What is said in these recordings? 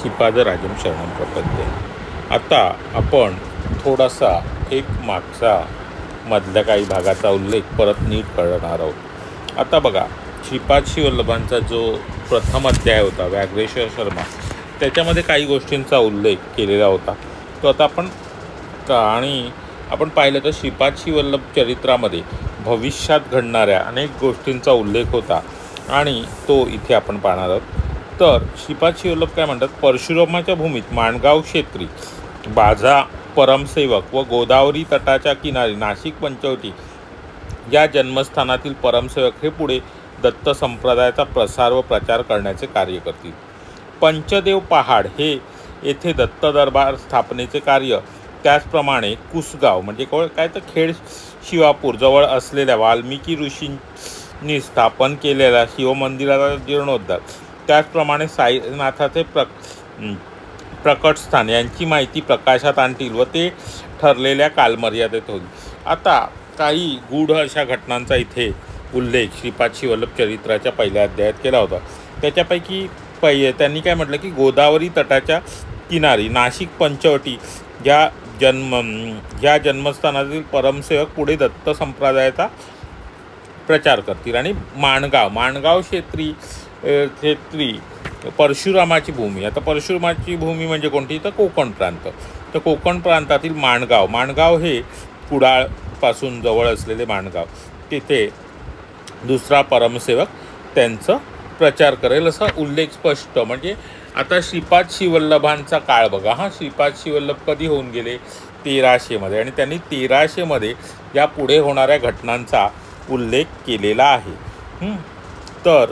श्रीपादराजं शरणं प्रपद्ये। आता आपण थोडासा एक मागचा मधल्या काही भागाचा उल्लेख परत नीट करणार आहोत। आता बघा, श्रीपाद श्रीवल्लभांचा जो प्रथम अध्याय होता व्याघ्रेश्वर शर्मा, त्याच्यामध्ये काही गोष्टींचा उल्लेख केलेला होता। तो आता आपण पाहिलं तर श्रीपाद श्रीवल्लभ चरित्रामध्ये भविष्यात घडणाऱ्या अनेक गोष्टींचा उल्लेख होता आणि तो इथे आपण पाहणार आहोत। तर श्रीपाद श्रीवल्लभ काय म्हणतात, परशुरामाच्या भूमीत माणगाव क्षेत्री बाजा परमसेवक व गोदावरी तटाच्या किनारी नाशिक पंचवटी या जन्मस्थानातील परमसेवक हे पुढे दत्त संप्रदायाचा प्रसार व प्रचार करण्याचे कार्य करतील। पंचदेव पहाड हे येथे दत्त दरबार स्थापनेचे कार्य, त्याचप्रमाणे कुसगाव म्हणजे काय तर खेड शिवापूर जवळ असलेल्या वाल्मिकी ऋषींनी स्थापन केलेल्या शिवमंदिराचा जीर्णोद्धार, त्याचप्रमाणे साईनाथाचे प्रकटस्थान यांची माहिती प्रकाशात आणतील व ते ठरलेल्या कालमर्यादेत होईल। आता काही गूढ अशा घटनांचा इथे उल्लेख श्रीपाद श्रीवल्लभ चरित्राच्या पहिल्या अध्यायात केला होता। त्याच्यापैकी त्यांनी काय म्हटलं की गोदावरी तटाच्या किनारी नाशिक पंचवटी या जन्मस्थानातील परमसेवक पुढे दत्त संप्रदायाचा प्रचार करतील। आणि माणगाव क्षेत्री परशुरामाची भूमी। आता परशुरामाची भूमी म्हणजे कोणती, तर कोकण प्रांत। तर कोकण प्रांतातील माणगाव हे कुडाळपासून जवळ असलेले माणगाव, तिथे दुसरा परमसेवक त्यांचा प्रचार करेल असा उल्लेख स्पष्ट। म्हणजे आता श्रीपाद श्रीवल्लभांचा काळ बघा, श्रीपाद श्रीवल्लभ कधी होऊन गेले, 1300 मध्ये, आणि त्यांनी 1300 मध्ये या पुढे होणाऱ्या घटनांचा उल्लेख केलेला आहे। तर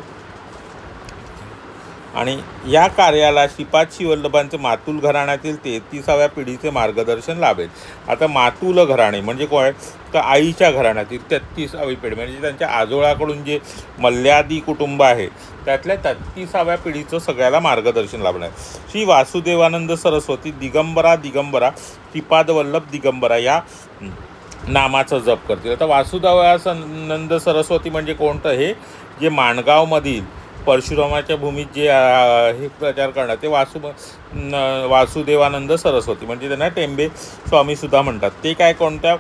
आणि या कार्याला श्रीपाद श्रीवल्लभांचे मातुल घराण्यातील 33व्या पिढीचे मार्गदर्शन लाभेल। आता मातुल घराणे म्हणजे काय, तर आईच्या घराण्यातील 33वी पिढी म्हणजे त्यांच्या आजोळाकडून जे मल्ल्यादी कुटुंब आहे त्यातल्या 33व्या पिढीचं सगळ्याला मार्गदर्शन लाभणार। श्री वासुदेवानंद सरस्वती दिगंबरा श्रीपाद वल्लभ दिगंबरा या नामाचा जप करतील। आता वासुदेवानंद सरस्वती म्हणजे कोणतं, हे जे माणगावमधील परशुरामाच्या भूमीत जे हे प्रचार करणार ते वासुदेवानंद सरस्वती, म्हणजे त्यांना टेंबे स्वामी सुद्धा म्हणतात। ते काय कोणत्या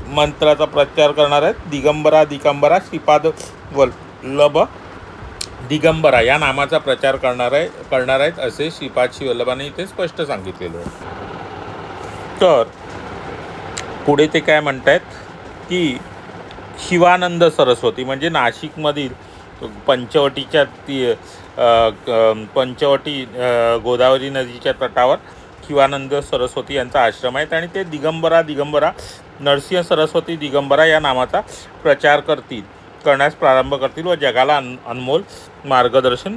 मंत्राचा प्रचार करणार आहेत, दिगंबरा श्रीपाद वल्लभ दिगंबरा या नामाचा प्रचार करणार आहेत असे श्रीपाद श्रीवल्लभांनी इथे स्पष्ट सांगितलेले आहे। तर पुढे ते काय म्हणतात की शिवानंद सरस्वती म्हणजे नाशिकमधील पंचवटी गोदावरी नदीच्या तटावर शिवानंद सरस्वती यांचा आश्रम आहे आणि ते दिगंबरा नरसिंह सरस्वती दिगंबरा या नामाचा प्रचार करण्यास प्रारंभ करतील व जगाला अनमोल मार्गदर्शन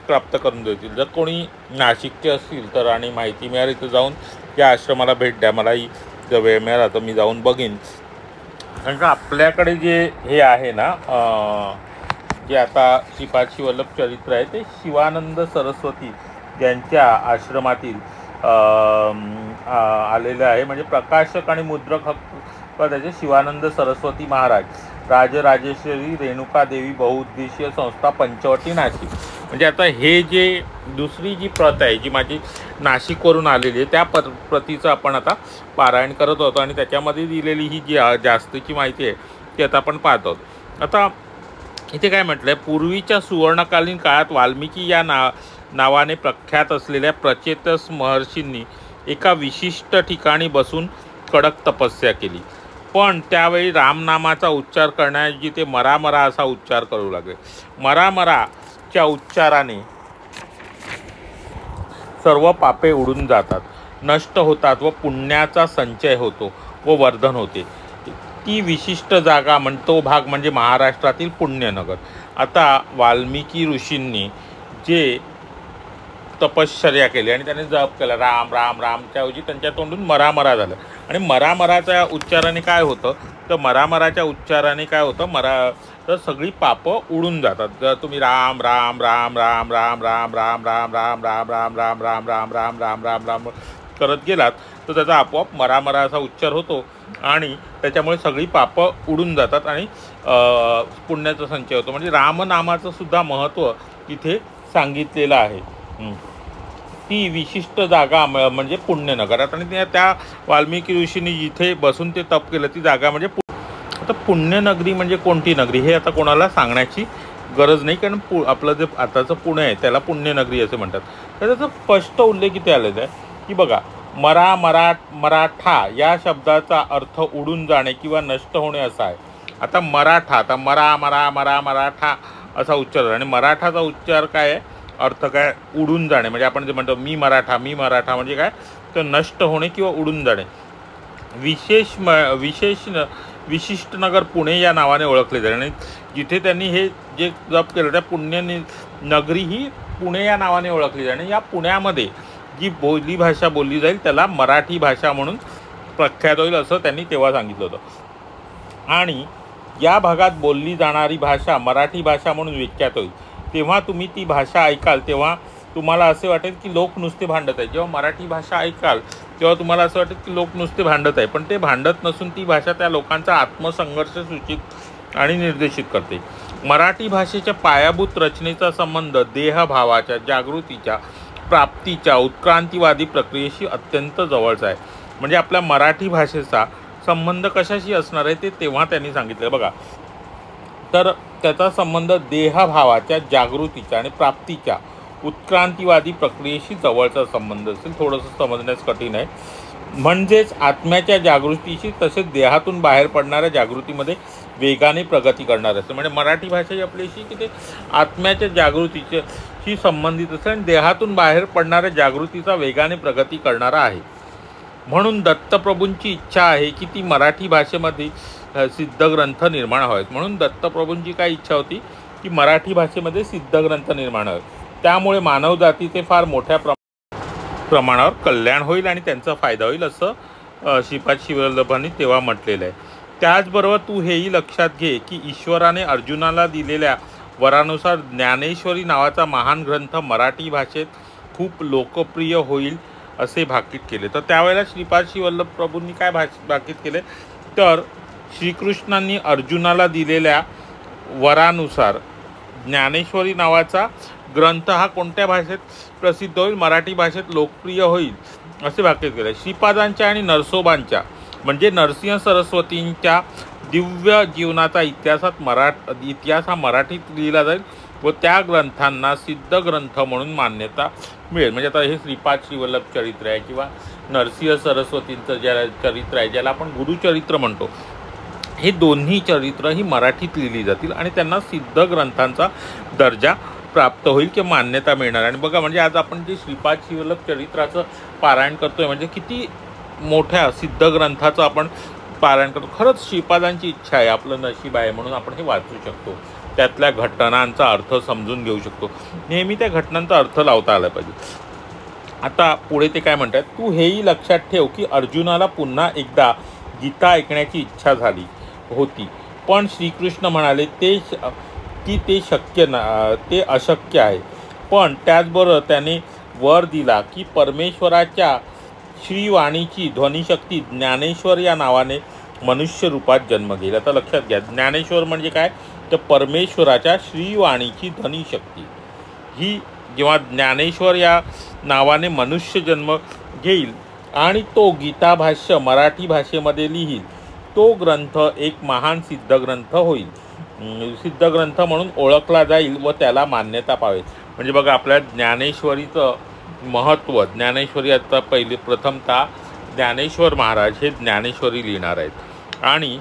प्राप्त करून देतील। जर कोणी नाशिकचे असतील तर आणि माहिती मिळाली तर जाऊन या आश्रमाला भेट द्या। मलाही जर वेळ मिळाला तर मी जाऊन बघीन। कारण का आपल्याकडे जे हे आहे ना, जे आता श्रीपाद श्रीवल्लभ चरित्र आहे ते शिवानंद सरस्वती यांच्या आश्रमातील आलेलं आहे। म्हणजे प्रकाशक आणि मुद्रक हक्क त्याचे शिवानंद सरस्वती महाराज, राजराजेश्वरी रेणुका देवी बहुउद्देशीय संस्था पंचवटी नाशिक। म्हणजे आता हे जे दुसरी जी प्रत आहे जी माझी नाशिकवरून आलेली आहे त्या प्रतीचं आपण आता पारायण करत होतो आणि त्याच्यामध्ये दिलेली ही जी जास्तीची माहिती आहे ती आता आपण पाहत आहोत। आता इथे काय म्हटलं आहे, पूर्वीच्या सुवर्णकालीन काळात वाल्मिकी या नावाने प्रख्यात असलेल्या प्रचेतस महर्षींनी एका विशिष्ट ठिकाणी बसून कडक तपस्या केली, पण त्यावेळी रामनामाचा उच्चार करण्याऐवजी ते मरा असा उच्चार करू लागले। मराच्या उच्चाराने सर्व पापे उडून जातात, नष्ट होतात व पुण्याचा संचय होतो व वर्धन होते। ती विशिष्ट जागा तो भाग म्हणजे महाराष्ट्रातील पुण्यनगर। आता वाल्मिकी ऋषींनी जे तपश्चर्या केली आणि त्याने जप केला रामच्या ऐवजी त्यांच्या तोंडून मरा झालं आणि मराच्या उच्चाराने काय होतं, तर मराच्या उच्चाराने काय होतं, तर सगळी पापं उडून जातात। जर तुम्ही राम करत गेलात तर त्याचा आपोआप मरा असा उच्चार होतो आणि त्याच्यामुळे सगळी पापं उडून जातात आणि पुण्याचा संचय होतो। म्हणजे रामनामाचं सुद्धा महत्त्व इथे सांगितलेलं आहे। ती विशिष्ट जागा म्हणजे पुण्यनगर. आणि त्या वाल्मिकी ऋषींनी जिथे बसून ते तप केलं ती जागा म्हणजे आता पुण्यनगरी म्हणजे कोणती नगरी हे आता कोणाला सांगण्याची गरज नाही, कारण आपलं जे आताचं पुणे आहे त्याला पुण्यनगरी असे म्हणतात. तर त्याचा स्पष्ट उल्लेख इथे आलेला आहे की बघा, मराठा या शब्दाचा अर्थ उडून जाणे किंवा नष्ट होणे असा आहे. आता मराठा, आता मराठा असा उच्चार, आणि मराठाचा उच्चार काय आहे, अर्थ काय, उडून जाणे. म्हणजे आपण जे म्हणतो मी मराठा म्हणजे काय, तर नष्ट होणे किंवा उडून जाणे. विशिष्ट नगर पुणे या नावाने ओळखले जाते. आणि जिथे त्यांनी हे जे जप केलं त्या पुण्य नगरी ही पुणे या नावाने ओळखली जाते. आणि या पुण्यामध्ये जी बोली भाषा बोलली जाईल त्याला मराठी भाषा म्हणून प्रख्यात होईल असं त्यांनी तेव्हा सांगितलं होतं. आणि या भागात बोलली जाणारी भाषा मराठी भाषा म्हणून विख्यात होईल. तेव्हा तुम्ही ती भाषा ऐकाल तेव्हा तुम्हाला असे वाटेल की लोक नुसते भांडत आहेत. जेव्हा मराठी भाषा ऐकाल तेव्हा तुम्हाला असं वाटेल की लोक नुसते भांडत आहे, पण ते भांडत नसून ती भाषा त्या लोकांचा आत्मसंघर्ष सूचित आणि निर्देशित करते. मराठी भाषेच्या पायाभूत रचनेचा संबंध देहभावाच्या, जागृतीच्या, प्राप्तीच्या, उत्क्रांतीवादी प्रक्रियेशी अत्यंत जवळचा आहे. म्हणजे आपल्या मराठी भाषेचा संबंध कशाशी असणार आहे ते तेव्हा त्यांनी सांगितलं बघा. तर त्याचा संबंध देहभावाच्या, जागृतीच्या आणि प्राप्तीच्या, उत्क्रांतीवादी प्रक्रियेशी जवळचा संबंध असेल. थोडंसं समजण्यास कठीण आहे. म्हणजेच आत्म्याच्या जागृतीशी तसेच देहातून बाहेर पडणाऱ्या जागृतीमध्ये वेगाने प्रगती करणार असेल. म्हणजे मराठी भाषा ही आपल्याशी की ते आत्म्याच्या जागृतीशी संबंधित असेल आणि देहातून बाहेर पडणाऱ्या जागृतीचा वेगाने प्रगती करणारा आहे. म्हणून दत्तप्रभूंची इच्छा आहे की ती मराठी भाषेमध्ये सिद्धग्रंथ निर्माण व्हावेत. म्हणून दत्तप्रभूंची काय इच्छा होती की मराठी भाषेमध्ये सिद्धग्रंथ निर्माण व्हावेत. त्यामुळे मानवजातीचे फार मोठ्या प्रमाणावर कल्याण होईल आणि त्यांचा फायदा होईल असं श्रीपाद श्रीवल्लभांनी तेव्हा म्हटलेलं आहे. त्याचबरोबर तू हेही लक्षात घे की ईश्वराने अर्जुनाला दिलेल्या वरानुसार ज्ञानेश्वरी नावाचा महान ग्रंथ मराठी भाषेत खूप लोकप्रिय होईल असे भाकीत केले. तर त्यावेळेला श्रीपाद श्रीवल्लभ प्रभूंनी काय भाकीत केले, तर श्रीकृष्णांनी अर्जुनाला दिलेल्या वरानुसार ज्ञानेश्वरी नावाचा ग्रंथ हा कोणत्या भाषेत प्रसिद्ध होईल, मराठी भाषेत लोकप्रिय होईल असे भाकीत केले. श्रीपादांच्या आणि नरसोबांच्या म्हणजे नरसिंह सरस्वतींच्या दिव्य जीवनाचा इतिहास हा मराठीत लिहिला जाईल व त्या ग्रंथांना सिद्ध ग्रंथ म्हणून मान्यता मिळेल. म्हणजे आता हे श्रीपाद श्रीवल्लभ चरित्र आहे किंवा नरसिंह सरस्वतींचं ज्या चरित्र आहे ज्याला आपण गुरुचरित्र म्हणतो, हे दोन्ही चरित्र ही मराठीत लिहिली जातील आणि त्यांना सिद्ध ग्रंथांचा दर्जा प्राप्त होईल किंवा मान्यता मिळणार. आणि बघा, म्हणजे आज आपण जे श्रीपाद श्रीवल्लभ चरित्राचं पारायण करतोय म्हणजे किती मोठ्या सिद्ध ग्रंथाचं आपण पारायण करतो. खरंच श्रीपादांची इच्छा आहे, आपलं नशीब आहे म्हणून आपण हे वाचू शकतो, त्यातल्या घटनांचा अर्थ समजून घेऊ शकतो. नेहमी त्या घटनांचा अर्थ लावता आला पाहिजे. आता पुढे ते काय म्हणतात, तू हेही लक्षात ठेव की अर्जुनाला पुन्हा एकदा गीता ऐकण्याची इच्छा झाली होती, पण श्रीकृष्ण म्हणाले ते अशक्य आहे. पण त्याचबरोबर त्याने वर दिला की परमेश्वराच्या श्रीवाणीची ध्वनिशक्ती ज्ञानेश्वर या नावाने मनुष्य रूपात जन्म घेईल. आता लक्षात घ्या, ज्ञानेश्वर म्हणजे काय, तर परमेश्वराच्या श्रीवाणीची ध्वनिशक्ती ही जेव्हा ज्ञानेश्वर या नावाने मनुष्य जन्म घेईल आणि तो गीताभाष्य मराठी भाषेमध्ये लिहील, तो ग्रंथ एक महान सिद्धग्रंथ होईल, सिद्धग्रंथ म्हणून ओळखला जाईल व त्याला मान्यता पावेल. म्हणजे बघा, आपल्या ज्ञानेश्वरीचं महत्त्व, ज्ञानेश्वरी आता प्रथमतः ज्ञानेश्वर महाराज हे ज्ञानेश्वरी लिहिणार आहेत आणि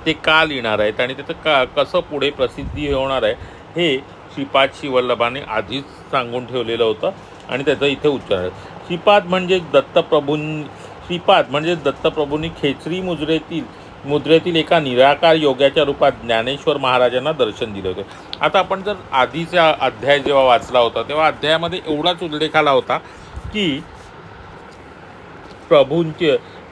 ते का लिहिणार आहेत आणि त्याचं कसं पुढे प्रसिद्धी होणार आहे हे श्रीपाद श्रीवल्लभांनी आधीच सांगून ठेवलेलं होतं आणि त्याचं इथे उच्चार आहे. श्रीपाद म्हणजे दत्तप्रभूंनी खेचरी मुद्रेतील एका निराकार योग्याच्या रूपात ज्ञानेश्वर महाराजांना दर्शन दिले होते. आता आपण जर आधीचा अध्याय जेव्हा वाचला होता तेव्हा अध्यायामध्ये एवढाच उल्लेख आला होता की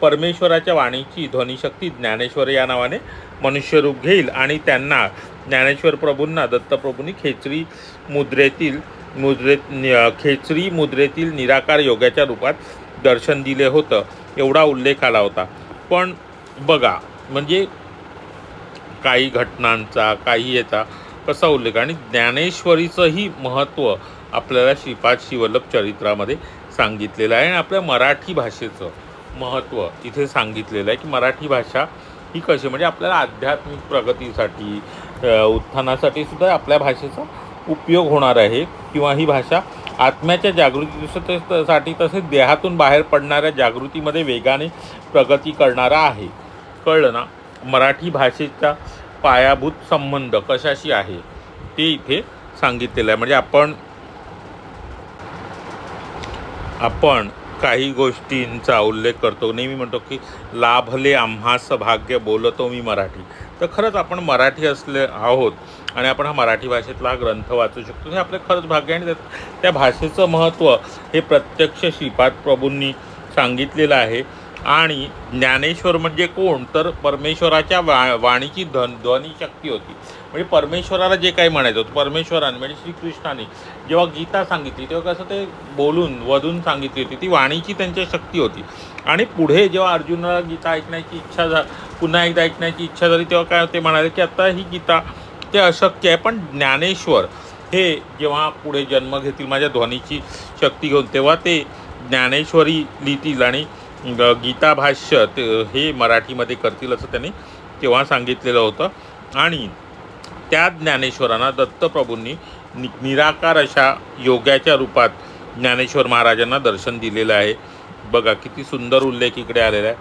परमेश्वराच्या वाणीची ध्वनिशक्ती ज्ञानेश्वर या नावाने मनुष्यरूप घेईल आणि त्यांना ज्ञानेश्वर प्रभूंना दत्तप्रभूंनी खेचरी मुद्रेतील निराकार योगाच्या रूपात दर्शन दिले होतं, एवढा उल्लेख आला होता. पण बघा, म्हणजे काही घटनांचा काही याचा कसा उल्लेख आणि ज्ञानेश्वरीचंही महत्त्व आपल्याला श्रीपाद श्रीवल्लभ चरित्रामध्ये सांगितलेलं आहे. आणि आपल्या मराठी भाषेचं महत्त्व इथे सांगितलेलं आहे की मराठी भाषा ही कशी म्हणजे आपल्याला आध्यात्मिक प्रगतीसाठी उत्थानासाठी सुद्धा आपल्या भाषेचा उपयोग होणार आहे किंवा ही भाषा आत्म्याच्या जागृतीसाठी तसेच देहातून बाहेर पडणाऱ्या जागृतीमध्ये वेगाने प्रगती करणारा आहे. कळलं ना. मराठी भाषेचा पायाभूत संबंध कशाशी आहे ते इथे सांगितलेलं आहे. म्हणजे आपण काही गोष्टींचा उल्लेख करतो. नेहमी म्हणतो की लाभले आम्हास भाग्य बोलतो मी मराठी. तर खरंच आपण मराठी असले आहोत आणि आपण हा मराठी भाषेतला हा ग्रंथ वाचू शकतो. हे आपलं खरंच भाग्य आहे. आणि त्या भाषेचं महत्त्व हे प्रत्यक्ष श्रीपाद प्रभूंनी सांगितलेलं आहे. आणि ज्ञानेश्वर म्हणजे कोण तर परमेश्वराच्या वाणीची ध्वनी शक्ती होती. म्हणजे परमेश्वराला जे काही म्हणायचं होतं परमेश्वराने म्हणजे श्रीकृष्णाने जेव्हा गीता सांगितली तेव्हा कसं ते बोलून वधून सांगितली होती. ती वाणीची त्यांची शक्ती होती. आणि पुढे जेव्हा अर्जुनाला गीता ऐकण्याची इच्छा पुन्हा एकदा ऐकण्याची इच्छा झाली तेव्हा काय ते म्हणाले की आता ही गीता ते अशक्य आहे. पण ज्ञानेश्वर हे जेव्हा पुढे जन्म घेतील माझ्या ध्वनीची शक्ती घेऊन तेव्हा ते ज्ञानेश्वरी लिहितील आणि गीता भाष्य हे मराठीमध्ये करतील असं त्यांनी तेव्हा सांगितलेलं होतं. आणि त्या ज्ञानेश्वरांना दत्तप्रभूंनी निराकार अशा योग्याच्या रूपात ज्ञानेश्वर महाराजांना दर्शन दिलेलं आहे. बघा किती सुंदर उल्लेख इकडे आलेला आहे.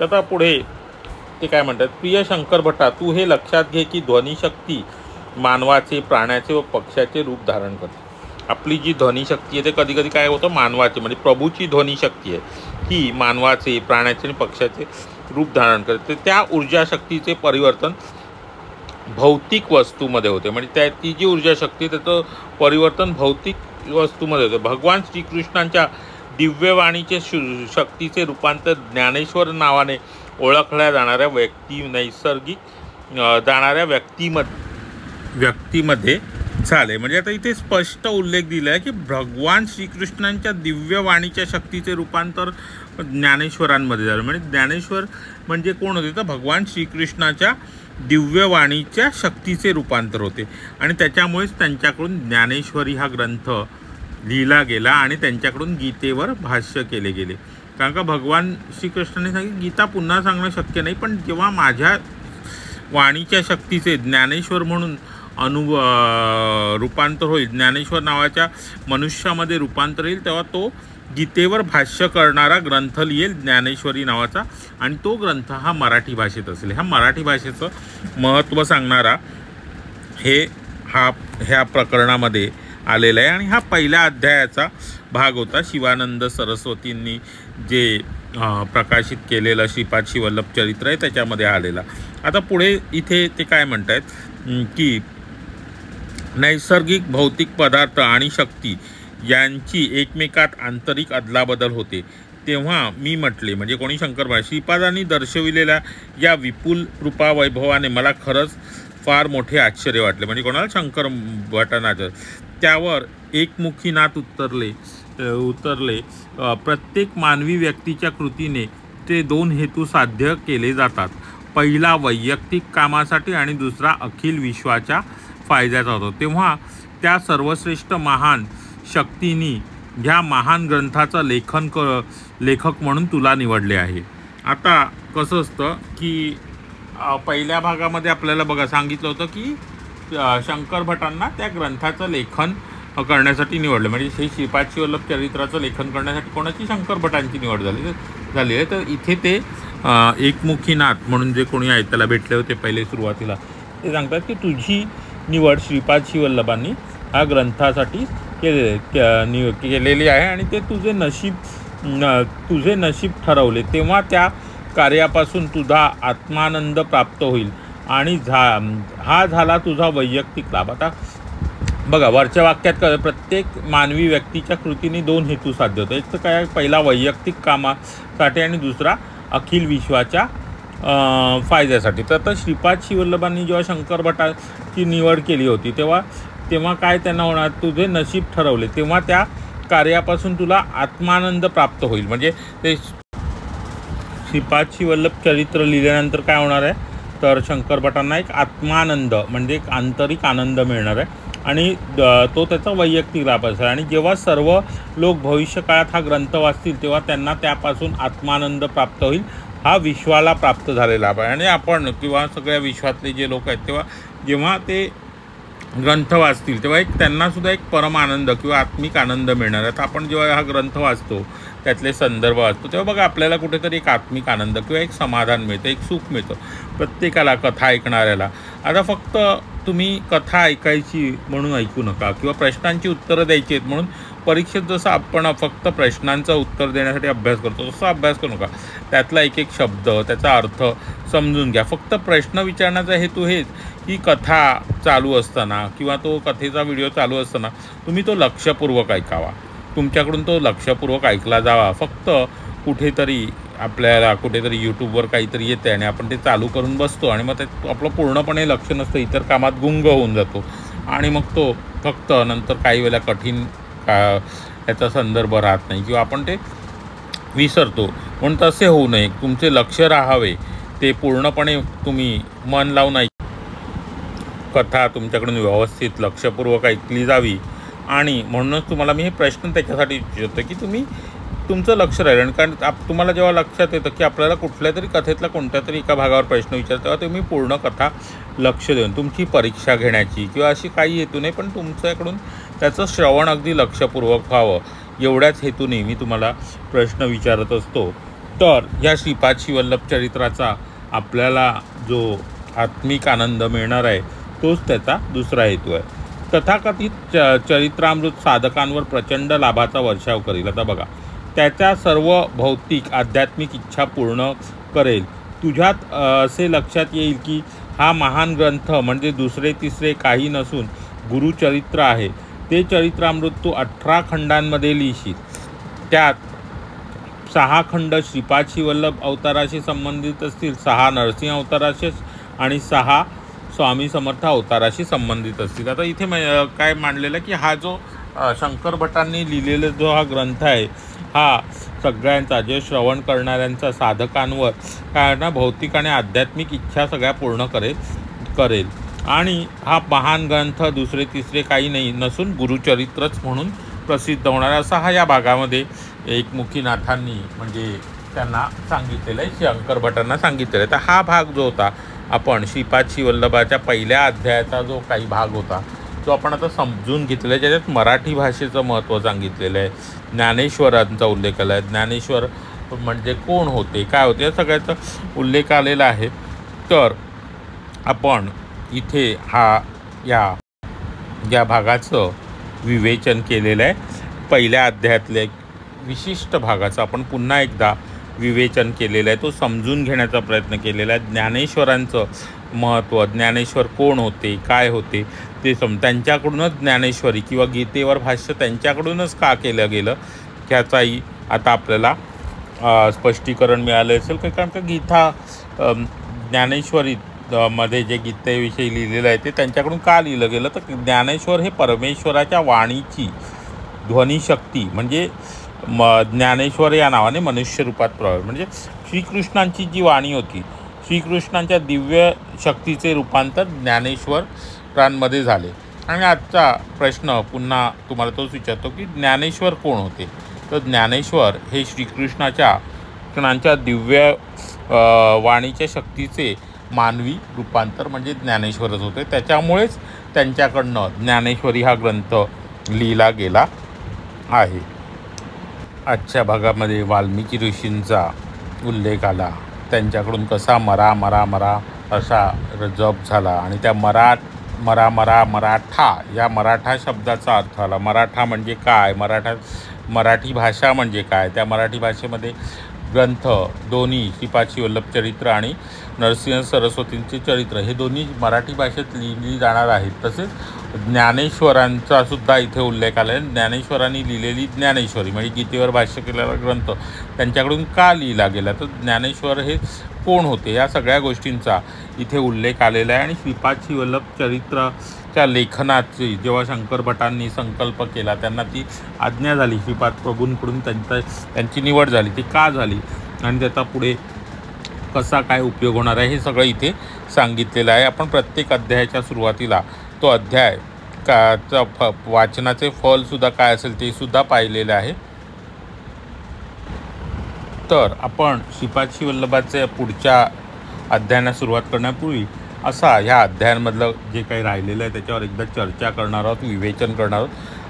तर आता पुढे ते काय म्हणतात, प्रिय शंकर भट्टा तू हे लक्षात घे की ध्वनिशक्ती मानवाचे प्राण्याचे व पक्ष्याचे रूप धारण करते. आपली जी ध्वनिशक्ती आहे ते कधी कधी काय होतं मानवाचे म्हणजे प्रभूची ध्वनिशक्ती आहे ही मानवाचे प्राण्याचे आणि पक्ष्याचे रूप धारण करते. त्या ऊर्जा शक्तीचे परिवर्तन भौतिक वस्तूमध्ये होते. म्हणजे ती जी ऊर्जा शक्ती त्याचं परिवर्तन भौतिक वस्तूमध्ये होते. भगवान श्रीकृष्णांच्या दिव्यवाणीचे शक्तीचे रूपांतर ज्ञानेश्वर नावाने ओळखल्या जाणाऱ्या व्यक्तीमध्ये झाले. म्हणजे आता इथे स्पष्ट उल्लेख दिला आहे की भगवान श्रीकृष्णांच्या दिव्यवाणीच्या शक्तीचे रूपांतर ज्ञानेश्वरांमध्ये झालं. म्हणजे ज्ञानेश्वर म्हणजे कोण होते तर भगवान श्रीकृष्णाच्या दिव्यवाणीच्या शक्तीचे रूपांतर होते. आणि त्याच्यामुळेच त्यांच्याकडून ज्ञानेश्वरी हा ग्रंथ लिहिला गेला आणि त्यांच्याकडून गीतेवर भाष्य केले गेले. कारण का भगवान श्रीकृष्णाने सांगितले गीता पुन्हा सांगणं शक्य नाही, पण जेव्हा माझ्या वाणीच्या शक्तीचे ज्ञानेश्वर म्हणून रूपांतर होईल, ज्ञानेश्वर नावाच्या मनुष्यामध्ये रूपांतर येईल, तेव्हा तो गीतेवर भाष्य करणारा ग्रंथ लिहेल ज्ञानेश्वरी नावाचा. आणि तो ग्रंथ हा मराठी भाषेत असेल. ह्या मराठी भाषेचं महत्त्व सांगणारा ह्या प्रकरणामध्ये आलेला आहे. आणि हा पहिल्या अध्यायाचा भाग होता. शिवानंद सरस्वतींनी जे प्रकाशित केलेलं श्रीपाद श्रीवल्लभ चरित्र आहे त्याच्यामध्ये आलेला. आता पुढे इथे ते काय म्हणत आहेत की नैसर्गिक भौतिक पदार्थ आणि शक्ती यांची एकमेकात आंतरिक अदलाबदल होते. तेव्हा मी म्हटले म्हणजे कोणी शंकर भट श्रीपादांनी दर्शविलेल्या या विपुल कृपा वैभवाने मला खरंच फार मोठे आश्चर्य वाटले. म्हणजे कोणाला शंकर भटांनाचं त्यावर एकमुखीनाथ उतरले. प्रत्येक मानवी व्यक्तीच्या कृतीने ते दोन हेतू साध्य केले जातात. पहिला वैयक्तिक कामासाठी आणि दुसरा अखिल विश्वाच्या फायद्याचा होतो. तेव्हा त्या सर्वश्रेष्ठ महान शक्तींनी ह्या महान ग्रंथाचं लेखक म्हणून तुला निवडले आहे. आता कसं असतं की पहिल्या भागामध्ये आपल्याला बघा सांगितलं होतं की शंकर भटांना त्या ग्रंथाचं लेखन करण्यासाठी निवडलं. म्हणजे हे श्रीपाद श्रीवल्लभ चरित्राचं लेखन करण्यासाठी कोणाची शंकर भटांची निवड झाली आहे. तर इथे ते एकमुखीनाथ म्हणून जे कोणी आहे त्याला भेटले होते पहिले सुरुवातीला ते सांगतात की तुझी निवड श्रीपाद श्रीवल्लभांनी हा ग्रंथासाठी केलेली आहे आणि ते तुझे नशीब ठरवले. तेव्हा त्या कार्यापासून तुझा आत्मानंद प्राप्त होईल आणि हा झाला तुझा वैयक्तिक लाभ. आता बघा वरच्या वाक्यात प्रत्येक मानवी व्यक्तीच्या कृतीने दोन हेतू साध्य होतो. एक तर काय पहिला वैयक्तिक कामासाठी आणि दुसरा अखिल विश्वाच्या फायद्यासाठी. तर आता श्रीपाद श्रीवल्लभांनी जेव्हा शंकर भटाची निवड केली होती तेव्हा काय त्यांना होणार तुझे नशीब ठरवले. तेव्हा त्या कार्यापासून तुला आत्मानंद प्राप्त होईल. म्हणजे ते श्रीपाद श्रीवल्लभ चरित्र लिहिल्यानंतर काय होणार आहे तर शंकर भटांना एक आत्मानंद म्हणजे एक आंतरिक आनंद मिळणार आहे. आणि तो त्याचा वैयक्तिक लाभ असेल। आणि जेव्हा सर्व लोक भविष्यकाळात हा ग्रंथ वाचतील तेव्हा त्यांना त्यापासून आत्मानंद प्राप्त होईल, हा विश्वाला प्राप्त झालेला लाभ आहे। आणि आपण किंवा सगळ्या विश्वातले जे लोक आहेत तेव्हा जेव्हा ते ग्रंथ वाचतील तेव्हा त्यांनासुद्धा एक परम आनंद किंवा आत्मिक आनंद मिळणार आहे। तर आपण जेव्हा हा ग्रंथ वाचतो, त्यातले संदर्भ वाचतो, तेव्हा बघा आपल्याला कुठेतरी एक आत्मिक आनंद किंवा एक समाधान मिळतं, एक सुख मिळतं प्रत्येकाला, कथा ऐकणाऱ्याला। आता फक्त तुम्ही कथा ऐकायची म्हणून ऐकू नका किंवा प्रश्नांची उत्तरं द्यायची आहेत म्हणून परीक्षेत जसं आपण फक्त प्रश्नांचं उत्तर देण्यासाठी अभ्यास करतो तसं अभ्यास करू नका। त्यातला एक एक शब्द, त्याचा अर्थ समजून घ्या। फक्त प्रश्न विचारण्याचा हेतू हेच की कथा चालू असताना किंवा तो कथेचा व्हिडिओ चालू असताना तुम्ही तो लक्षपूर्वक ऐकावा, तुमच्याकडून तो लक्षपूर्वक ऐकला जावा। फक्त कुठेतरी आपल्याला कुठेतरी यूट्यूबवर काहीतरी येते आणि आपण ते चालू करून बसतो आणि मग ते आपलं पूर्णपणे लक्ष नसतं, इतर कामात गुंग होऊन जातो आणि मग तो फक्त नंतर काही वेळेला कठीण याचा संदर्भ राहत नाही किंवा आपण ते विसरतो। म्हणून तसे होऊ नये, तुमचे लक्ष राहावे, ते पूर्णपणे तुम्ही मन लावून कथा तुमच्याकडून व्यवस्थित लक्षपूर्वक ऐकली जावी। आणि म्हणूनच तुम्हाला मी हे प्रश्न त्याच्यासाठी विचारतो की तुम्ही तुमचं लक्ष राहील। आणि कारण तुम्हाला जेव्हा लक्षात येतं की आपल्याला कुठल्या तरी कथेतला कोणत्या तरी एका भागावर प्रश्न विचारतो तेव्हा तुम्ही पूर्ण कथा लक्ष देऊन तुमची परीक्षा घेण्याची किंवा अशी काही हेतू नाही, पण तुमच्याकडून त्याचं श्रवण अगदी लक्षपूर्वक व्हावं एवढ्याच हेतूने मी तुम्हाला प्रश्न विचारत असतो। तर या श्रीपाद श्रीवल्लभ चरित्राचा आपल्याला जो आत्मिक आनंद मिळणार आहे तोच त्याचा दुसरा हेतू आहे। तथाकथित चरित्रामृत साधकांवर प्रचंड लाभाचा वर्षाव करेल। आता बघा, त्याच्या सर्व भौतिक आध्यात्मिक इच्छा पूर्ण करेल। तुझ्यात असे लक्षात येईल की हा महान ग्रंथ म्हणजे दुसरे तिसरे काही नसून गुरुचरित्र आहे। ते चरित्रामृत तू 18 खंडांमध्ये लिहिशील। त्यात 6 खंड श्रीपाद श्रीवल्लभ अवताराशी संबंधित असतील, 6 नरसिंह अवताराशी आणि 6 स्वामी समर्थ अवताराशी संबंधित असतील। आता इथे काय मांडलेलं की हा जो शंकर भटांनी लिहिलेला जो हा ग्रंथ आहे हा सगळ्यांचा, जे श्रवण करणाऱ्यांचा, साधकांवर काय ना भौतिक आणि आध्यात्मिक इच्छा सगळ्या पूर्ण करेल। आणि हा महान ग्रंथ दुसरे तिसरे काही नाही नसून गुरुचरित्रच म्हणून प्रसिद्ध होणार असा हा या भागामध्ये एकमुखीनाथांनी म्हणजे त्यांना सांगितलेलं आहे, शंकर भटांना सांगितलेलं आहे। तर हा भाग जो होता आपण श्रीपाद श्रीवल्लभाच्या पहिल्या अध्यायाचा जो काही भाग होता जो आपण आता समजून घेतलेला आहे, ज्याच्यात मराठी भाषेचं महत्त्व सांगितलेलं आहे, ज्ञानेश्वरांचा उल्लेख केला आहे, ज्ञानेश्वर म्हणजे कोण होते, काय होते, या सगळ्याचा उल्लेख आलेला आहे। तर आपण इथे या भागाचं विवेचन केलेलं आहे। पहिल्या अध्यायातल्या विशिष्ट भागाचं आपण पुन्हा एकदा विवेचन केलेलं आहे, तो समजून घेण्याचा प्रयत्न केलेला आहे। ज्ञानेश्वरांचं महत्त्व, ज्ञानेश्वर कोण होते, काय होते ते त्यांच्याकडूनच ज्ञानेश्वरी किंवा गीतेवर भाष्य त्यांच्याकडूनच का केलं गेलं ह्याचाही आता आपल्याला स्पष्टीकरण मिळालं असेल। कारण का गीता ज्ञानेश्वरी मध्ये जे गीतेविषयी लिहिलेलं आहे ते त्यांच्याकडून का लिहिलं गेलं, तर ज्ञानेश्वर हे परमेश्वराच्या वाणीची ध्वनिशक्ती म्हणजे ज्ञानेश्वर या नावाने मनुष्य रूपात प्रभाव, म्हणजे श्रीकृष्णांची जी वाणी होती, श्रीकृष्णांच्या दिव्य शक्तीचे रूपांतर ज्ञानेश्वरांमध्ये झाले। आणि आजचा प्रश्न पुन्हा तुम्हाला तोच विचारतो की ज्ञानेश्वर कोण होते, तर ज्ञानेश्वर हे श्रीकृष्णाच्या दिव्य वाणीच्या शक्तीचे मानवी रूपांतर म्हणजे ज्ञानेश्वरच होते। त्याच्यामुळेच त्यांच्याकडनं ज्ञानेश्वरी हा ग्रंथ लिहिला गेला आहे। आजच्या भागामध्ये वाल्मिकी ऋषींचा उल्लेख आला, त्यांच्याकडून कसा मरा असा जप झाला आणि त्या मराठा या मराठा शब्दाचा अर्थ आला। मराठा म्हणजे काय, मराठी भाषा म्हणजे काय, त्या मराठी भाषेमध्ये ग्रंथ दोन्ही श्रीपाद श्रीवल्लभ चरित्र आणि नरसिंह सरस्वतींचे चरित्र हे दोन्ही मराठी भाषेत लिहिली जाणार आहेत। तसेच ज्ञानेश्वरांचा सुद्धा इथे उल्लेख आला आहे। ज्ञानेश्वरांनी लिहिलेली ज्ञानेश्वरी म्हणजे गीतेवर भाष्य केलेला ग्रंथ त्यांच्याकडून का लिहिला गेला, तर ज्ञानेश्वर हे कोण होते या सगळ्या गोष्टींचा इथे उल्लेख आलेला आहे। आणि श्रीपाद श्रीवल्लभ चरित्राच्या लेखनाची जेव्हा शंकर भटांनी संकल्प केला, त्यांना ती आज्ञा झाली, श्रीपाद प्रभूंकडून त्यांची निवड झाली, ती का झाली आणि त्याचा पुढे कसा काय उपयोग होणार आहे हे सगळं इथे सांगितलेलं आहे। आपण प्रत्येक अध्यायाच्या सुरुवातीला तो अध्याय वाचनाचे फलसुद्धा काय असेल ते सुद्धा पाहिलेले आहे. तर आपण श्रीपाद श्री वल्लभाचे पुढच्या अध्यायाला सुरुवात करण्यापूर्वी ह्या अध्यायांमधलं जे काही राहिलेलं आहे त्याच्यावर एकदा चर्चा करणार आहोत, विवेचन करणार आहोत.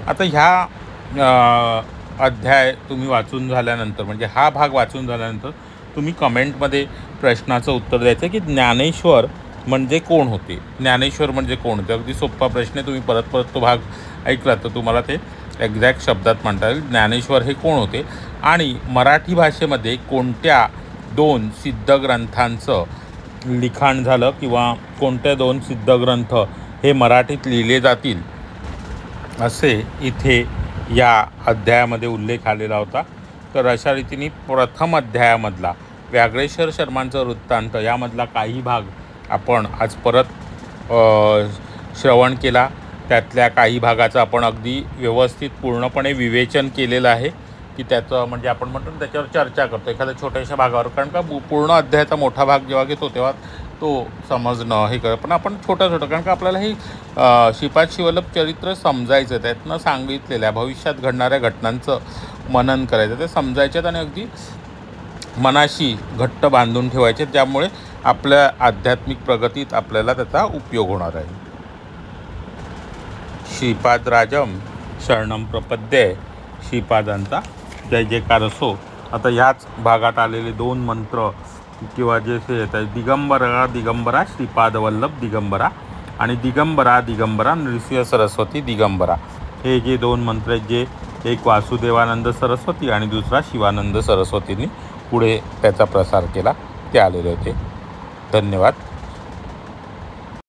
आता ह्या अध्याय तुम्ही वाचून झाल्यानंतर, म्हणजे हा भाग वाचून झाल्यानंतर तुम्ही कमेंटमध्ये प्रश्नाचं उत्तर द्यायचं की ज्ञानेश्वर म्हणजे कोण होते. ज्ञानेश्वर म्हणजे कोण होते? अगदी सोपा प्रश्न आहे. तुम्ही परत परत तो भाग ऐकला तर तुम्हाला ते एक्झॅक्ट शब्दात म्हणता येईल. ज्ञानेश्वर हे कोण होते आणि मराठी भाषेमध्ये कोणत्या 2 सिद्ध ग्रंथांचं लिखाण झालं किंवा कोणत्या 2 सिद्ध ग्रंथ हे मराठीत लिहिले जातील असे इथे या अध्यायामध्ये उल्लेख आलेला होता. तर अशा रीतीने प्रथम अध्यायामधला व्याघ्रेश्वर शर्मांचा वृत्तांत यामधला काही भाग आपण आज परत श्रवण केला. त्यातल्या काही भागाचं आपण अगदी व्यवस्थित पूर्णपणे विवेचन केलेलं आहे की त्याचं म्हणजे आपण म्हणतो त्याच्यावर चर्चा करतो एखाद्या छोट्याशा भागावर. कारण का पूर्ण अध्यायाचा मोठा भाग जेव्हा घेतो तेव्हा तो समजणं हे करत, पण आपण छोटा कारण का आपल्याला हे श्रीपाद श्री वल्लभ चरित्र समजायचं, त्यातनं सांगितलेल्या भविष्यात घडणाऱ्या घटनांचं मनन करायचं, ते समजायच्यात आणि अगदी मनाशी घट्ट बांधून ठेवायचे, त्यामुळे आपल्या आध्यात्मिक प्रगतीत आपल्याला त्याचा उपयोग होणार आहे. श्रीपादराजम शरणम प्रपद्ये, श्रीपादांचा जय जयकार असो. आता ह्याच भागात आलेले 2 मंत्र किंवा जे येतात दिगंबरा दिगंबरा श्रीपाद वल्लभ दिगंबरा आणि दिगंबरा दिगंबरा नृसिंह सरस्वती दिगंबरा, हे जे 2 मंत्र आहेत, जे एक वासुदेवानंद सरस्वती आणि दुसरा शिवानंद सरस्वतींनी पुढे त्याचा प्रसार केला, ते आलेले होते. धन्यवाद.